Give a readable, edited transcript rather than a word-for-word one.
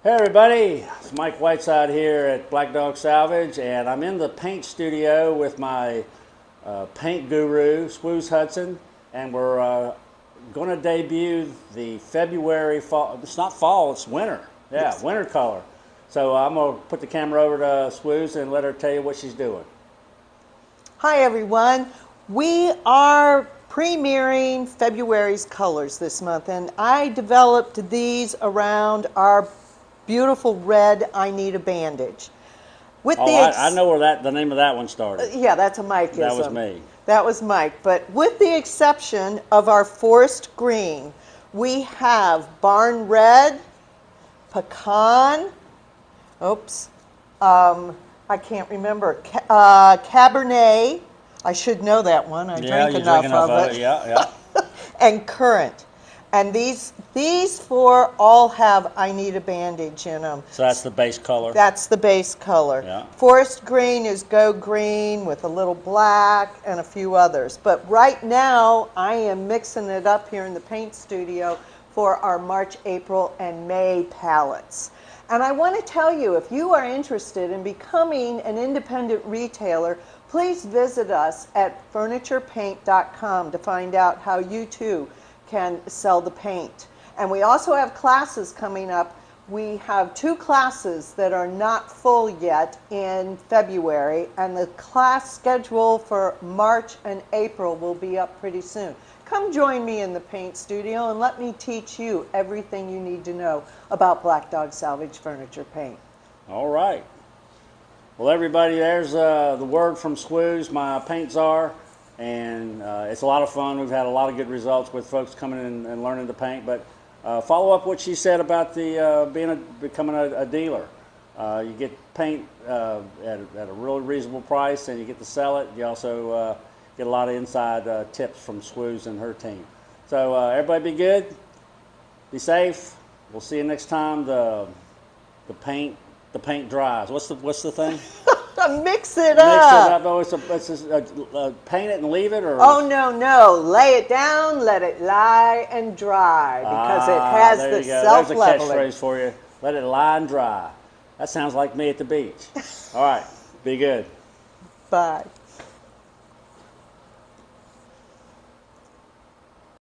Hey everybody, it's Mike Whiteside here at Black Dog Salvage, and I'm in the paint studio with my paint guru, Swooze Hudson, and we're going to debut the February fall. It's not fall, it's winter. Yeah, yes. Winter color. So I'm going to put the camera over to Swooze and let her tell you what she's doing. Hi everyone. We are premiering February's colors this month, and I developed these around our beautiful red I Need a Bandage. I know where the name of that one started. Yeah, that's a Mike-ism. That was me. That was Mike. But with the exception of our forest green, we have barn red, pecan, I can't remember, Cabernet. I should know that one. I drink enough of it. Yeah. And currant. And these four all have I Need a Bandage in them. So that's the base color? That's the base color. Yeah. Forest green is go green with a little black and a few others. But right now, I am mixing it up here in the paint studio for our March, April, and May palettes. And I want to tell you, if you are interested in becoming an independent retailer, please visit us at furniturepaint.com to find out how you too can sell the paint. And we also have classes coming up. We have 2 classes that are not full yet in February, and the class schedule for March and April will be up pretty soon. Come join me in the paint studio and let me teach you everything you need to know about Black Dog Salvage Furniture Paint. All right. Well, everybody, there's the word from Swooze, my paint czar. And it's a lot of fun. We've had a lot of good results with folks coming in and learning to paint. But follow up what she said about the becoming a dealer. You get paint at a really reasonable price, and you get to sell it. You also get a lot of inside tips from Swooze and her team. So everybody be good, be safe. We'll see you next time. The paint dries. What's the thing? Mix it up. Oh, paint it and leave it, or? Oh no! Lay it down, let it lie and dry, because it has the self-leveling. There's a catchphrase for you. Let it lie and dry. That sounds like me at the beach. All right, be good. Bye.